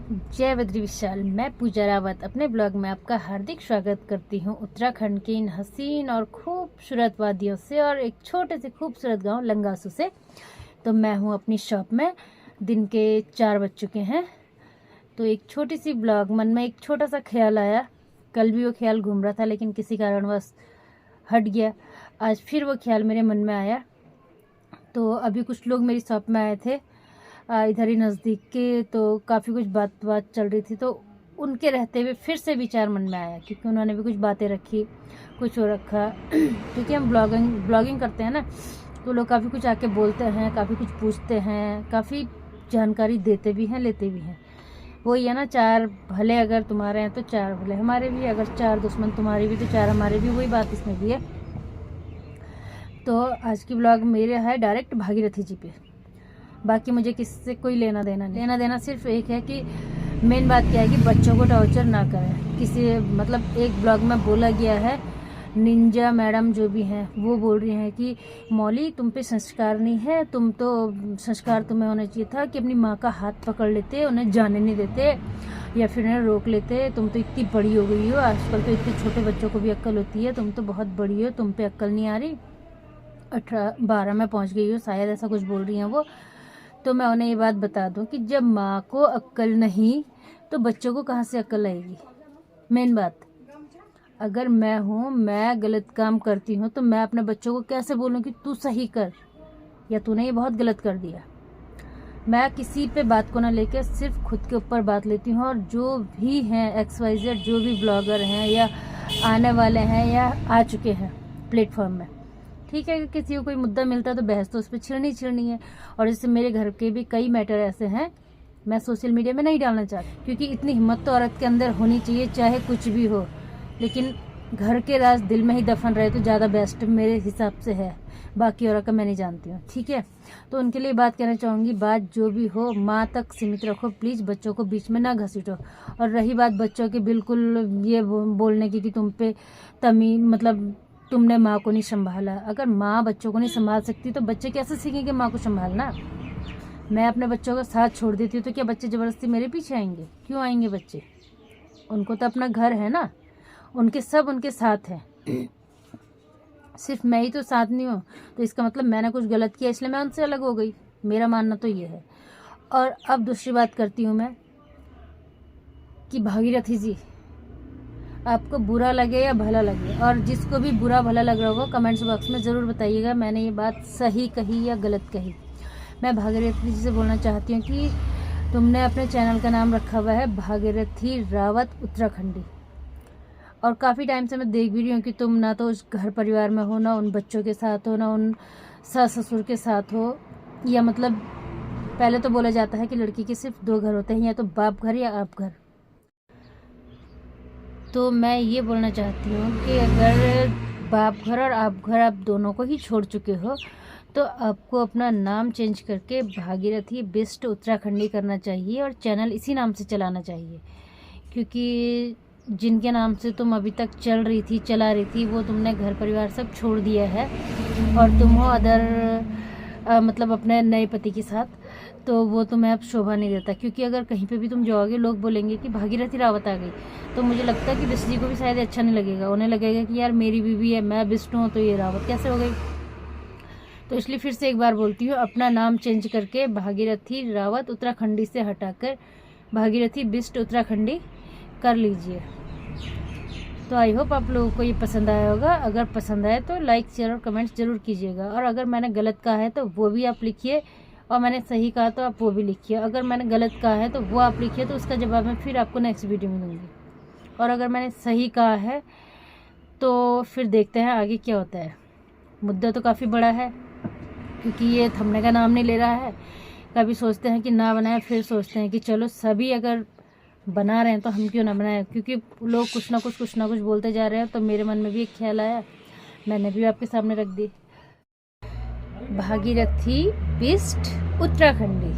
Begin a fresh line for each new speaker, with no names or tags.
जय बद्री विशाल। मैं पूजा रावत अपने ब्लॉग में आपका हार्दिक स्वागत करती हूँ। उत्तराखंड के इन हसीन और खूबसूरत वादियों से और एक छोटे से खूबसूरत गांव लंगासू से। तो मैं हूँ अपनी शॉप में। दिन के 4 बज चुके हैं। तो एक छोटी सी ब्लॉग, मन में एक छोटा सा ख्याल आया। कल भी वो ख्याल घूम रहा था लेकिन किसी कारणवश हट गया। आज फिर वो ख्याल मेरे मन में आया। तो अभी कुछ लोग मेरी शॉप में आए थे इधर ही नज़दीक के, तो काफ़ी कुछ बात चल रही थी। तो उनके रहते हुए फिर से विचार मन में आया, क्योंकि उन्होंने भी कुछ बातें रखी, कुछ हो रखा। क्योंकि हम ब्लॉगिंग करते हैं ना, तो लोग काफ़ी कुछ आके बोलते हैं, काफ़ी कुछ पूछते हैं, काफ़ी जानकारी देते भी हैं, लेते भी हैं। वही है ना, 4 भले अगर तुम्हारे हैं तो 4 भले हमारे भी, अगर 4 दुश्मन तुम्हारे भी तो 4 हमारे भी। वही बात इसमें भी है। तो आज की ब्लॉग मेरे है डायरेक्ट भागीरथी जी पे। बाकी मुझे किससे कोई लेना देना सिर्फ एक है कि मेन बात क्या है कि बच्चों को टॉर्चर ना करें। किसी मतलब एक ब्लॉग में बोला गया है, निंजा मैडम जो भी हैं वो बोल रही हैं कि मौली तुम पे संस्कार नहीं है, तुम तो संस्कार तुम्हें होना चाहिए था कि अपनी माँ का हाथ पकड़ लेते, उन्हें जाने नहीं देते या फिर उन्हें रोक लेते। तुम तो इतनी बड़ी हो गई हो, आजकल तो इतने छोटे बच्चों को भी अक्ल होती है, तुम तो बहुत बड़ी हो, तुम पे अक्ल नहीं आ रही, 18-12 में पहुँच गई हो, शायद ऐसा कुछ बोल रही हैं वो। तो मैं उन्हें ये बात बता दूं कि जब माँ को अक्ल नहीं तो बच्चों को कहाँ से अक्ल आएगी। मेन बात, अगर मैं गलत काम करती हूँ तो मैं अपने बच्चों को कैसे बोलूँ कि तू सही कर या तूने ये बहुत गलत कर दिया। मैं किसी पे बात को ना लेकर सिर्फ खुद के ऊपर बात लेती हूँ। और जो भी हैं XYZ, जो भी ब्लॉगर हैं या आने वाले हैं या आ चुके हैं प्लेटफॉर्म में, ठीक है, किसी को कोई मुद्दा मिलता है तो बहस तो उस पर छिड़नी है। और जैसे मेरे घर के भी कई मैटर ऐसे हैं मैं सोशल मीडिया में नहीं डालना चाहती, क्योंकि इतनी हिम्मत तो औरत के अंदर होनी चाहिए, चाहे कुछ भी हो, लेकिन घर के राज दिल में ही दफन रहे तो ज़्यादा बेस्ट मेरे हिसाब से है। बाकी औरत का मैं नहीं जानती हूँ, ठीक है। तो उनके लिए बात कहना चाहूँगी, बात जो भी हो माँ तक सीमित रखो प्लीज़, बच्चों को बीच में ना घसीटो। और रही बात बच्चों की, बिल्कुल ये बोलने की कि तुम पे मतलब तुमने माँ को नहीं संभाला। अगर माँ बच्चों को नहीं संभाल सकती तो बच्चे कैसे सीखेंगे माँ को संभालना। मैं अपने बच्चों का साथ छोड़ देती हूँ तो क्या बच्चे ज़बरदस्ती मेरे पीछे आएंगे? क्यों आएंगे बच्चे? उनको तो अपना घर है ना, उनके साथ हैं। सिर्फ मैं ही तो साथ नहीं हूँ, तो इसका मतलब मैंने कुछ गलत किया इसलिए मैं उनसे अलग हो गई। मेरा मानना तो ये है। और अब दूसरी बात करती हूँ मैं कि भागीरथी जी, आपको बुरा लगे या भला लगे, और जिसको भी बुरा भला लग रहा होगा कमेंट्स बॉक्स में ज़रूर बताइएगा मैंने ये बात सही कही या गलत कही। मैं भागीरथी जी से बोलना चाहती हूँ कि तुमने अपने चैनल का नाम रखा हुआ है भागीरथी रावत उत्तराखंडी, और काफ़ी टाइम से मैं देख भी रही हूँ कि तुम ना तो उस घर परिवार में हो, ना उन बच्चों के साथ हो, ना उन सास ससुर के साथ हो। या मतलब पहले तो बोला जाता है कि लड़की के सिर्फ 2 घर होते हैं, या तो बाप घर या आप घर। तो मैं ये बोलना चाहती हूँ कि अगर बाप घर और आप घर आप दोनों को ही छोड़ चुके हो तो आपको अपना नाम चेंज करके भागीरथी बेस्ट उत्तराखंडी करना चाहिए और चैनल इसी नाम से चलाना चाहिए। क्योंकि जिनके नाम से तुम अभी तक चला रही थी वो तुमने घर परिवार सब छोड़ दिया है और तुम हो मतलब अपने नए पति के साथ, तो वो तुम्हें अब शोभा नहीं देता। क्योंकि अगर कहीं पे भी तुम जाओगे लोग बोलेंगे कि भागीरथी रावत आ गई, तो मुझे लगता है कि बिस्ट जी को भी शायद अच्छा नहीं लगेगा। उन्हें लगेगा कि यार मेरी बीवी है, मैं बिस्ट हूँ, तो ये रावत कैसे हो गई। तो इसलिए फिर से एक बार बोलती हूँ, अपना नाम चेंज करके भागीरथी रावत उत्तराखंडी से हटाकर भागीरथी बिस्ट उत्तराखंडी कर लीजिए। तो आई होप आप लोगों को ये पसंद आया होगा। अगर पसंद आए तो लाइक शेयर और कमेंट्स ज़रूर कीजिएगा। और अगर मैंने गलत कहा है तो वो भी आप लिखिए, और मैंने सही कहा तो आप वो भी लिखिए। अगर मैंने गलत कहा है तो वो आप लिखिए, तो उसका जवाब मैं फिर आपको नेक्स्ट वीडियो में दूँगी। और अगर मैंने सही कहा है तो फिर देखते हैं आगे क्या होता है। मुद्दा तो काफ़ी बड़ा है, क्योंकि ये थमने का नाम नहीं ले रहा है। कभी सोचते हैं कि ना बनाए, फिर सोचते हैं कि चलो सभी अगर बना रहे हैं तो हम क्यों ना बनाए, क्योंकि लोग कुछ ना कुछ बोलते जा रहे हैं। तो मेरे मन में भी एक ख्याल आया, मैंने भी आपके सामने रख दी, भागीरथी बेस्ट उत्तराखंडी।